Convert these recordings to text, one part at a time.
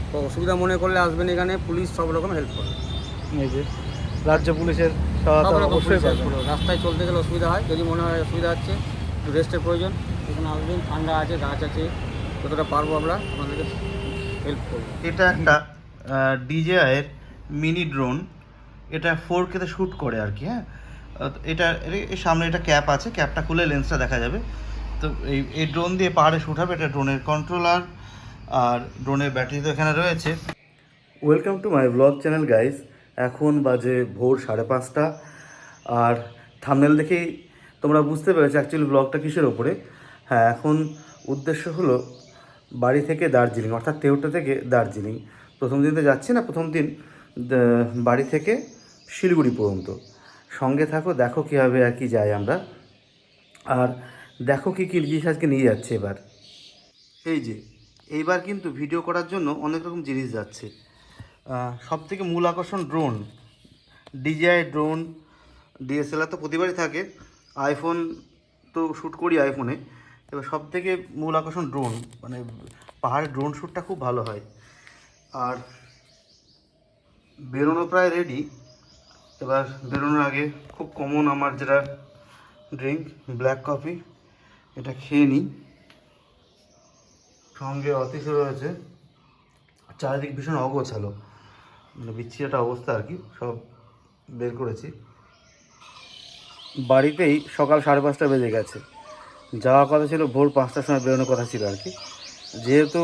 তো অসুবিধা মনে করলে আসবেন, এখানে পুলিশ সব রকম হেল্প করে। এই যে রাজ্য পুলিশের সহায়তা সব রকম অবশ্যই পুলিশ হেল্প পাবেন। করে। রাস্তায় চলতে গেলে অসুবিধা হয়, যদি মনে হয় অসুবিধা হচ্ছে, একটু রেস্টের প্রয়োজন, এখানে আসবেন, ঠান্ডা আছে, গাছ আছে, যতটা পারবো আমরা আপনাদেরকে হেল্প করবো। এটা একটা ডিজেআইয়ের মিনি ড্রোন, এটা 4K তে শ্যুট করে আর কি। হ্যাঁ, এটা এর সামনে একটা ক্যাপ আছে, ক্যাপটা খুলে লেন্সটা দেখা যাবে। তো এই ড্রোন দিয়ে পাহাড়ে শ্যুট হবে। এটা ড্রোনের কন্ট্রোলার আর ড্রোনের ব্যাটারি তো এখানে রয়েছে। Welcome to my blog channel guys. এখন বাজে ভোর 5:30, আর থাম্বনেল দেখেই তোমরা বুঝতে পেরেছো অ্যাকচুয়ালি ব্লগটা কিসের ওপরে। হ্যাঁ, এখন উদ্দেশ্য হলো বাড়ি থেকে দার্জিলিং, অর্থাৎ তেউটা থেকে দার্জিলিং। প্রথম দিন তো যাচ্ছি না, প্রথম দিন বাড়ি থেকে শিলিগুড়ি পর্যন্ত। সঙ্গে থাকো, দেখো কীভাবে আর কি যাই আমরা, আর দেখো কী কী জিনিস আজকে নিয়ে যাচ্ছে এবার। এই যে এইবার কিন্তু ভিডিও করার জন্য অনেক রকম জিনিস যাচ্ছে। সব থেকে মূল আকর্ষণ ড্রোন, ডিজিআই ড্রোন। ডিএসএলআর তো প্রতিবারই থাকে, আইফোন তো শ্যুট করি আইফোনে। এবার সব থেকে মূল আকর্ষণ ড্রোন, মানে পাহাড়ে ড্রোন শ্যুটটা খুব ভালো হয়। আর বেরোনো প্রায় রেডি। এবার বেরোনোর আগে খুব কমন আমার যেটা ড্রিঙ্ক, ব্ল্যাক কফি, এটা খেয়ে নিই। সঙ্গে অতিথি রয়েছে। চারিদিক ভীষণ অগোছালো, মানে বিচ্ছিরি একটা অবস্থা আর কি, সব বের করেছি। বাড়িতেই সকাল 5:30 বেজে গেছে। যাওয়ার কথা ছিল ভোর 5টার সময় বেরোনোর কথা ছিল আর কি। যেহেতু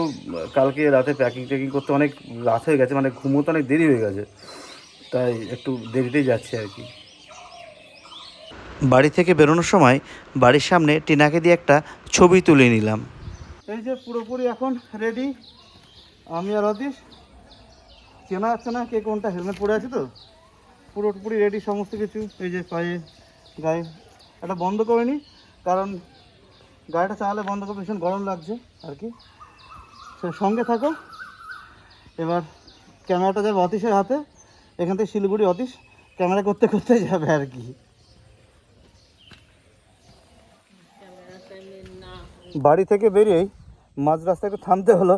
কালকে রাতে প্যাকিং ট্যাকিং করতে অনেক রাত হয়ে গেছে, মানে ঘুমোতে অনেক দেরি হয়ে গেছে, তাই একটু দেরিতেই যাচ্ছে আর কি। বাড়ি থেকে বেরোনোর সময় বাড়ির সামনে টিনাকে দিয়ে একটা ছবি তুলে নিলাম। এই যে পুরোপুরি এখন রেডি আমি আর অতীশ। চেনা যাচ্ছে না কে কোনটা, হেলমেট পরে আছে তো। পুরোপুরি রেডি সমস্ত কিছু। এই যে পায়ে গায়ে এটা বন্ধ করে নিই, কারণ গাড়িটা চালালে বন্ধ করে ভীষণ গরম লাগছে আর কি। সে সঙ্গে থাকো। এবার ক্যামেরাটা যাবে অতীশের হাতে, এখান থেকে শিলিগুড়ি অতীশ ক্যামেরা করতে করতে যাবে আর কি। বাড়ি থেকে বেরিয়েই মাঝ রাস্তায় একটু থামতে হলো,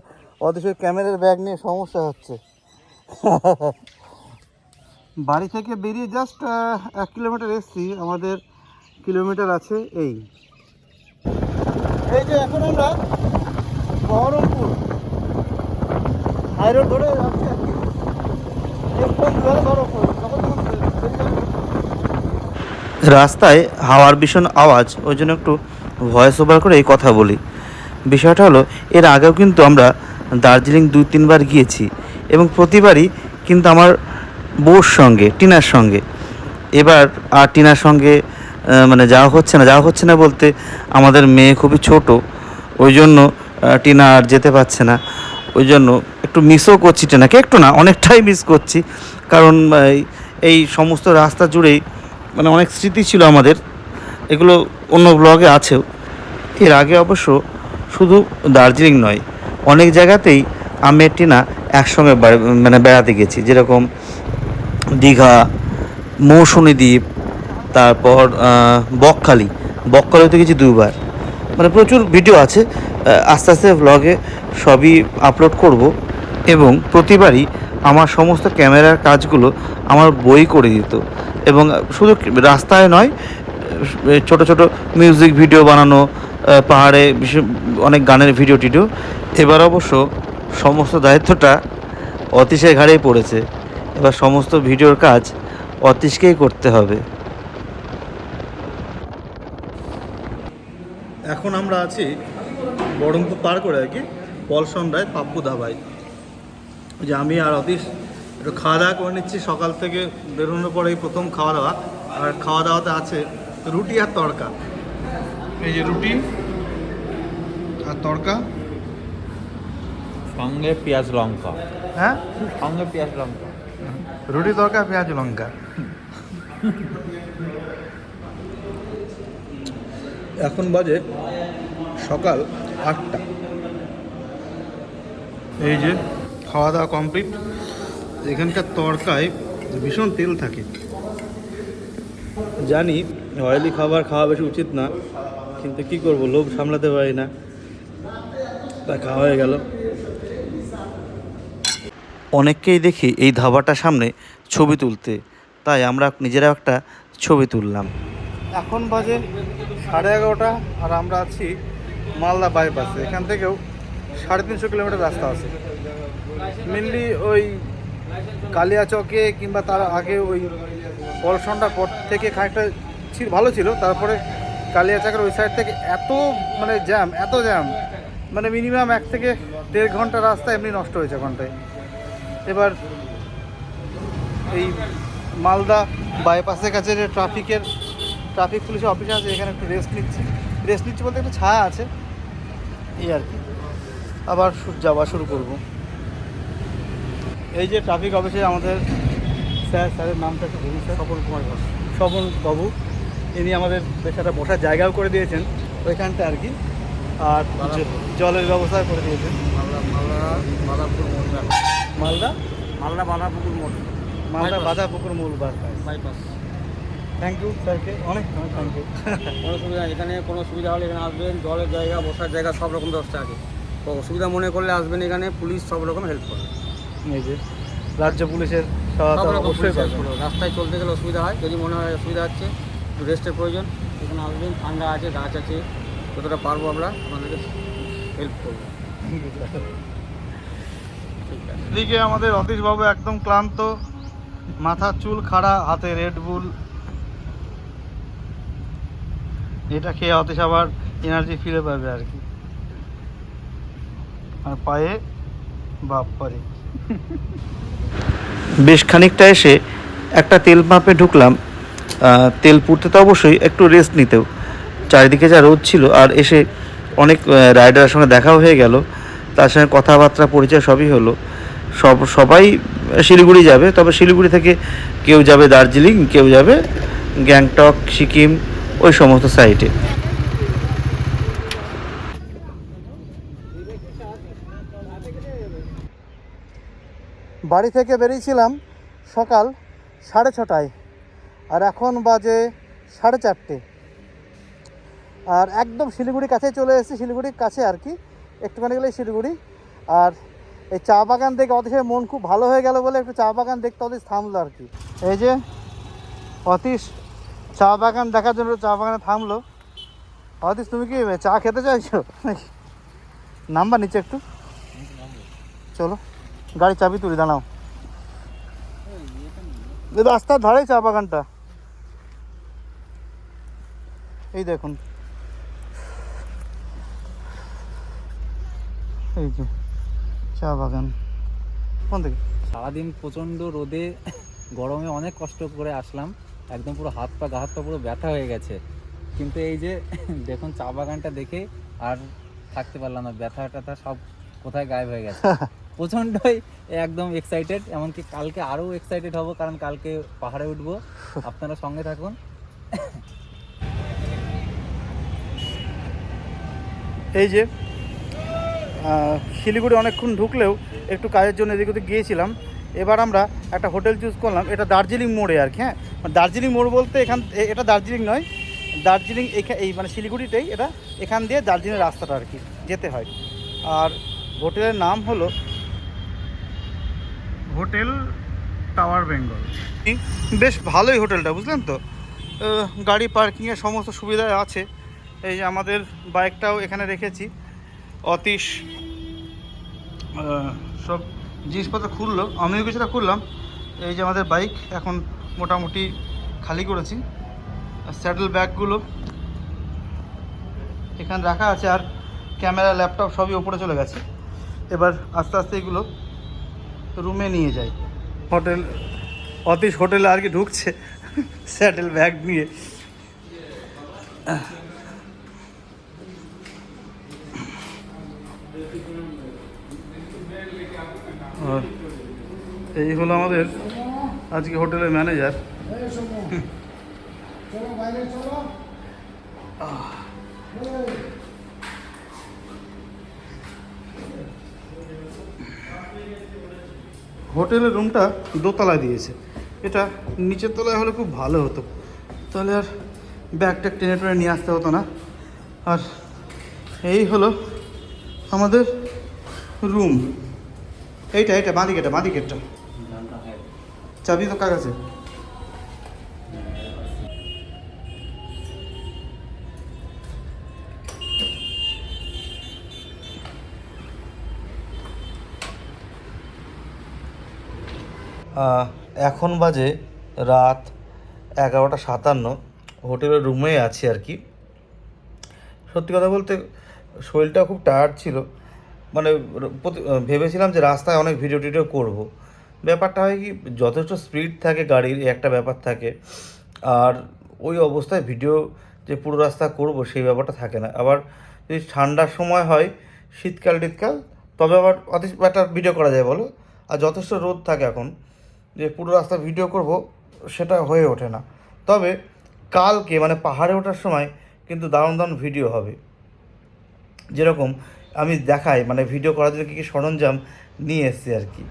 অতীশের ক্যামেরার ব্যাগ নিয়ে সমস্যা হচ্ছে। বাড়ি থেকে বেরিয়ে জাস্ট 1 কিলোমিটার এসছি, আমাদের কিলোমিটার আছে এই যে এখন আমরা বহরমপুর হাই রোড ধরে যাচ্ছি আর কি। রাস্তায় হাওয়ার ভীষণ আওয়াজ, ওই জন্য একটু ভয়েস ওভার করে এই কথা বলি। বিষয়টা হলো, এর আগেও কিন্তু আমরা দার্জিলিং 2-3 বার গিয়েছি, এবং প্রতিবারই কিন্তু আমার বউর সঙ্গে, টিনার সঙ্গে। এবার আর টিনার সঙ্গে মানে যাওয়া হচ্ছে না বলতে আমাদের মেয়ে খুবই ছোট, ওই জন্য টিনা আর যেতে পারছে না। ওই জন্য একটু মিসও করছি টিনাকে, একটু না অনেকটাই মিস করছি, কারণ এই সমস্ত রাস্তা জুড়েই মানে অনেক স্মৃতি ছিল আমাদের, এগুলো অন্য ব্লগে আছেও। এর আগে অবশ্য শুধু দার্জিলিং নয়, অনেক জায়গাতেই আমি টিনা একসঙ্গে মানে বেড়াতে গেছি, যেরকম দীঘা, মৌসুমী দ্বীপ, তারপর বকখালিতে গেছি 2 বার। মানে প্রচুর ভিডিও আছে, আস্তে আস্তে ব্লগে সবই আপলোড করব। এবং প্রতিবারই আমার সমস্ত ক্যামেরার কাজগুলো আমার বই করে দিত, এবং শুধু রাস্তায় নয়, ছোট ছোট মিউজিক ভিডিও বানানো, পাহাড়ে অনেক গানের ভিডিও টিডিও। এবার অবশ্য সমস্ত দায়িত্বটা অতীশের ঘাড়েই পড়েছে, এবার সমস্ত ভিডিওর কাজ অতীশকেই করতে হবে। এখন আমরা আছি বহরমপুর পার করে আর কি, পলসন্ডায় পাপ্পু ধাবায়। যে আমি আর অতীশ একটু খাওয়া দাওয়া করে নিচ্ছি। সকাল থেকে বেরোনোর পরেই প্রথম খাওয়া দাওয়া, আর খাওয়া দাওয়াতে আছে রুটি আর তড়কা। এই যে রুটি আর তড়কা, সঙ্গে পেঁয়াজ লঙ্কা। হ্যাঁ সঙ্গে পেঁয়াজ লঙ্কা, রুটি তড়কা পেঁয়াজ লঙ্কা। এখন বাজে সকাল 8টা। এই যে খাওয়া দাওয়া কমপ্লিট। এখানকার তড়কায় ভীষণ তেল থাকে, জানি অয়েলি খাবার খাওয়া বেশি উচিত না, কিন্তু কি করব, লোভ সামলাতে পারি না, তা খাওয়া হয়ে গেল। অনেককেই দেখি এই ধাবাটার সামনে ছবি তুলতে, তাই আমরা নিজেরাও একটা ছবি তুললাম। এখন বাজে 11:30 আর আমরা আছি মালদা বাইপাসে। এখান থেকেও 350 কিলোমিটার রাস্তা আছে। মেনলি ওই কালিয়াচকে কিংবা তার আগে ওই পলসন্ডার পর থেকে খানিকটা ভালো ছিল, তারপরে কালিয়াচকের ওই সাইড থেকে এত জ্যাম মানে মিনিমাম 1 থেকে 1.5 ঘন্টা রাস্তা এমনি নষ্ট হয়েছে ঘন্টায়। এবার এই মালদা বাইপাসের কাছে যে ট্রাফিক পুলিশের অফিস আছে, এখানে একটু রেস্ট নিচ্ছি বলতে একটু ছায়া আছে এই আর কি। আবার যাওয়া শুরু করব। এই যে ট্রাফিক অফিসে আমাদের স্যারের নামটা একটু বলুন স্যার। স্বপন বাবু, ইনি আমাদের বেশ একটা বসার জায়গাও করে দিয়েছেন ওইখানটা আর কি, আর জলের ব্যবস্থা করে দিয়েছেন। মালদা বাঁধাপুকুর মূল বাইপাস। থ্যাংক ইউ স্যারকে, অনেক থ্যাংক ইউ। কোনো সুবিধা এখানে কোনো সুবিধা হলে এখানে আসবেন, জলের জায়গা, বসার জায়গা সব রকম ব্যবস্থা আছে। তো অসুবিধা মনে করলে আসবেন, এখানে পুলিশ সব রকম হেল্প করে। এই যে রাজ্য পুলিশের সব রকম অবশ্যই পুলিশ হেল্প করে। রাস্তায় চলতে গেলে অসুবিধা হয়, যদি মনে হয় অসুবিধা হচ্ছে, একটু রেস্টের প্রয়োজন, এখানে আসবেন, ঠান্ডা আছে, গাছ আছে, যতটা পারবো আমরা আপনাদেরকে হেল্প করবো। ঠিক আছে। এদিকে আমাদের অতীশবাবু একদম ক্লান্ত, মাথার চুল খাড়া, হাতে রেড বুল। এটা খেয়ে অতীশ আবার এনার্জি ফিরে পাবে আর কি। আর পায়ে বাপ পারে। বেশ খানিকটা এসে একটা তেল পাম্পে ঢুকলাম। তেল পুড়তে তো অবশ্যই, একটু রেস্ট নিতেও। চারিদিকে যা রোদ ছিল, আর এসে অনেক রাইডারের সঙ্গে দেখাও হয়ে গেল, তার সঙ্গে কথাবার্তা পরিচয় সবই হলো। সবাই শিলিগুড়ি যাবে, তবে শিলিগুড়ি থেকে কেউ যাবে দার্জিলিং, কেউ যাবে গ্যাংটক, সিকিম, ওই সমস্ত সাইটে। বাড়ি থেকে বেরিয়েছিলাম সকাল 6:30, আর এখন বাজে 4:30। আর একদম শিলিগুড়ির কাছে চলে এসেছি, শিলিগুড়ির কাছে আর কি, একটুখানি গেলেই শিলিগুড়ি। আর এই চা বাগান দেখে অতীশের মন খুব ভালো হয়ে গেল বলে একটু চা বাগান দেখতে অতীশ থামলো আর কি। এই যে অতীশ চা বাগান দেখার জন্য চা বাগানে থামলো। অতীশ, তুমি কি চা খেতে চাইছো নাকি? নাম্বার নিচে একটু, চলো গাড়ি চাবি তুলি, দাঁড়াও। রাস্তার ধারে চা বাগানটা, এই দেখুন, এই যে চা বাগান। কোন থেকে? সারাদিন প্রচণ্ড রোদে গরমে অনেক কষ্ট করে আসলাম, একদম পুরো হাত পা পুরো ব্যথা হয়ে গেছে। কিন্তু এই যে দেখুন চা বাগানটা দেখে আর থাকতে পারলাম না, ব্যথা ট্যাথা সব কোথায় গায়েব হয়ে গেছে। প্রচণ্ডই একদম এক্সাইটেড, এমনকি কালকে আরও এক্সাইটেড হব, কারণ কালকে পাহাড়ে উঠবো। আপনারা সঙ্গে থাকুন। এই যে শিলিগুড়ি অনেকক্ষণ ঢুকলেও একটু কাজের জন্য এদিক ওদিক গিয়েছিলাম। এবার আমরা একটা হোটেল চুজ করলাম, এটা দার্জিলিং মোড়ে আর কি। হ্যাঁ, দার্জিলিং মোড় বলতে এটা দার্জিলিং নয়, দার্জিলিং এই মানে শিলিগুড়িতেই এটা, এখান দিয়ে দার্জিলিংয়ের রাস্তাটা আর কি যেতে হয়। আর হোটেলের নাম হলো হোটেল টাওয়ার বেঙ্গল। বেশ ভালোই হোটেলটা, বুঝলেন তো। গাড়ি পার্কিংয়ের সমস্ত সুবিধা আছে। এই যে আমাদের বাইকটাও এখানে রেখেছি। অতীশ সব জিনিসপত্র খুললো, আমিও কিছুটা খুললাম। এই যে আমাদের বাইক এখন মোটামুটি খালি করেছি। স্যাডেল ব্যাগগুলো এখানে রাখা আছে, আর ক্যামেরা, ল্যাপটপ সবই ওপরে চলে গেছে। এবার আস্তে আস্তে এগুলো রুমে নিয়ে যাই। অতীশ হোটেলে আর কি ঢুকছে স্যাডেল ব্যাগ নিয়ে। আর এই হলো আমাদের আজকে হোটেলের ম্যানেজার। হোটেলের রুমটা দোতলায় দিয়েছে, এটা নিচের তলায় হলে খুব ভালো হতো, তাহলে আর ব্যাগটা টেনে টেনে নিয়ে আসতে হতো না। আর এই হলো আমাদের রুম। এইটা বাঁদিকেরটা চাবি তো কার আছে? এখন বাজে রাত 11:57, হোটেলের রুমে আছি আর কি। সত্যি কথা বলতে শরীরটা খুব টায়ার্ড ছিল, মানে ভেবেছিলাম যে রাস্তায় অনেক ভিডিও টিডিও করবো। ব্যাপারটা হয় কি, যথেষ্ট স্পিড থাকে গাড়ির, একটা ব্যাপার থাকে, আর ওই অবস্থায় ভিডিও যে পুরো রাস্তা করব সেই ব্যাপারটা থাকে না। আবার যদি ঠান্ডার সময় হয়, শীতকাল টিতকাল, তবে আবার অত একটা ভিডিও করা যায় বলো। আর যথেষ্ট রোদ থাকে এখন, যে পুরো রাস্তা ভিডিও করব সেটা হয়ে ওঠে না। তবে কালকে মানে পাহাড়ে ওঠার সময় কিন্তু দারুণ দারুণ ভিডিও হবে। যেরকম আমি দেখাই, মানে ভিডিও করার জন্য কী কী সরঞ্জাম নিয়ে এসেছি আর কি।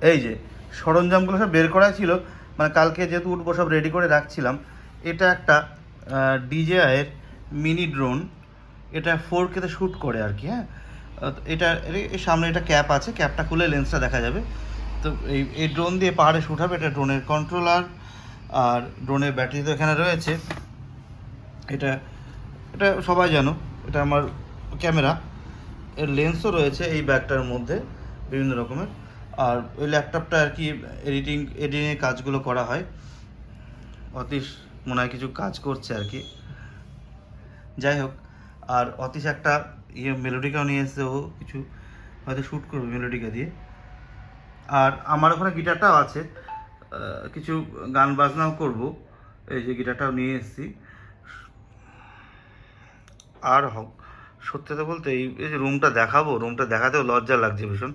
এই যে সরঞ্জামগুলো সব বের করা ছিল, মানে কালকে যেহেতু উঠবো সব রেডি করে রাখছিলাম। এটা একটা DJI-এর মিনি ড্রোন, এটা 4K-তে শ্যুট করে আর কি। হ্যাঁ, এর সামনে একটা ক্যাপ আছে, ক্যাপটা খুলে লেন্সটা দেখা যাবে। তো এই ড্রোন দিয়ে পাহাড়ে শ্যুট হবে। এটা ড্রোনের কন্ট্রোলার আর ড্রোনের ব্যাটারি তো এখানে রয়েছে। এটা সবাই জানো, এটা আমার ক্যামেরা। এর লেন্সও রয়েছে এই ব্যাগটার মধ্যে বিভিন্ন রকমের। আর ওই ল্যাপটপটা আর কি এডিটিংয়ের কাজগুলো করা হয়। অতীশ মনে হয় কিছু কাজ করছে আর কি, যাই হোক। আর অতীশ একটা মেলোডিকাও নিয়ে এসছে, ও কিছু হয়তো শ্যুট করবে মেলোডিকা দিয়ে। আর আমার ওখানে গিটারটাও আছে, কিছু গান বাজনাও করব। এই যে গিটারটাও নিয়ে এসেছি। আর সত্যি কথা বলতে এই যে রুমটা দেখাবো, রুমটা দেখাতেও লজ্জা লাগছে ভীষণ।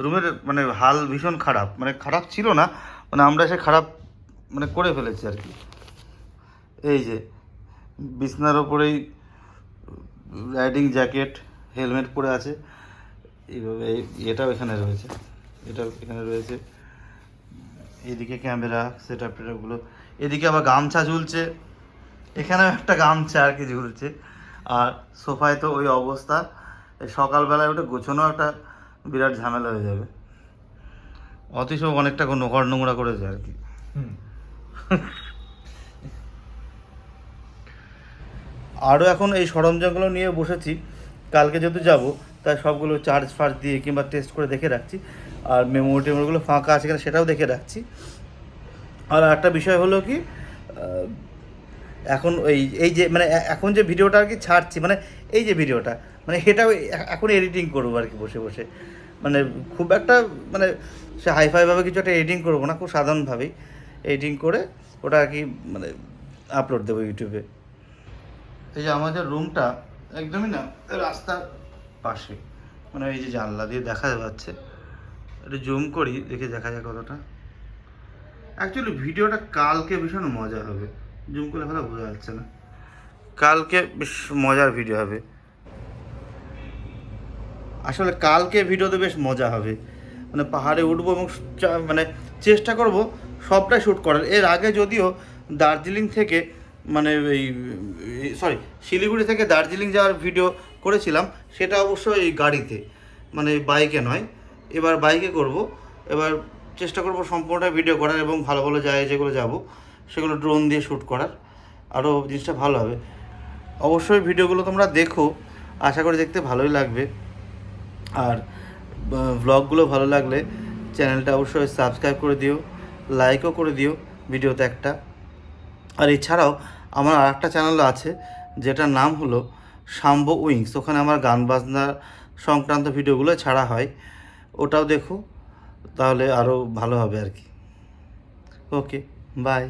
রুমের মানে হাল ভীষণ খারাপ, মানে খারাপ ছিল না, মানে আমরা এসে খারাপ মানে করে ফেলেছি আর কি। এই যে বিছনার ওপরেই রাইডিং জ্যাকেট, হেলমেট পরে আছে এইভাবে। এটাও এখানে রয়েছে, এদিকে ক্যামেরা সেট আপ টেটআপগুলো, এদিকে আবার গামছা ঝুলছে, এখানেও একটা গামছা আর কি ঝুলছে। আর সোফায় তো ওই অবস্থা, সকালবেলায় ওটা গোছানো একটা বিরাট ঝামেলা হয়ে যাবে। অতিশ অনেকটা ঘর নোংরা করেছে আর কি। আরও এখন এই সরঞ্জামগুলো নিয়ে বসেছি। কালকে যেহেতু যাবো, তাই সবগুলো চার্জ ফার্জ দিয়ে কিংবা টেস্ট করে দেখে রাখছি। আর মেমোরিগুলো ফাঁকা আছে কিনা সেটাও দেখে রাখছি। আর একটা বিষয় হলো কি, এখন এই যে মানে এখন যে ভিডিওটা আর কি ছাড়ছি, মানে এই যে ভিডিওটা, মানে এটাও এখন এডিটিং করবো আর কি বসে বসে। মানে খুব একটা মানে সে হাইফাইভাবে কিছু একটা এডিটিং করবো না, খুব সাধারণভাবেই এডিটিং করে ওটা আর কি মানে আপলোড দেবো ইউটিউবে। এই যে আমাদের রুমটা একদমই না রাস্তার পাশে, মানে এই যে জানলা দিয়ে দেখা যাচ্ছে। একটু জুম করি, দেখে দেখা যায় কতটা। অ্যাকচুয়ালি ভিডিওটা কালকে ভীষণ মজা হবে, জুম করলে ভালো বোঝা যাচ্ছে না। কালকে বেশ মজার ভিডিও হবে, আসলে কালকে ভিডিওতে বেশ মজা হবে। মানে পাহাড়ে উঠবো এবং মানে চেষ্টা করব সবটাই শ্যুট করার। এর আগে যদিও দার্জিলিং থেকে মানে শিলিগুড়ি থেকে দার্জিলিং যাওয়ার ভিডিও করেছিলাম, সেটা অবশ্যই এই গাড়িতে, মানে বাইকে নয়। এবার বাইকে করব। এবার চেষ্টা করব সম্পূর্ণটা ভিডিও করার এবং ভালো ভালো জায়গায় যেগুলো যাব সেগুলো ড্রোন দিয়ে শ্যুট করার, আরও জিনিসটা ভালো হবে। অবশ্যই ভিডিওগুলো তোমরা দেখো, আশা করি দেখতে ভালোই লাগবে। আর ব্লগগুলো ভালো লাগলে চ্যানেলটা অবশ্যই সাবস্ক্রাইব করে দিও, লাইকও করে দিও ভিডিওতে একটা। আর এছাড়াও আমার আর একটা চ্যানেল আছে, যেটার নাম হলো শাম্বো উইংস। ওখানে আমার গান বাজনা সংক্রান্ত ভিডিওগুলো ছাড়া হয়, ওটাও দেখো, তাহলে আরও ভালো হবে আর কি। ওকে, বাই।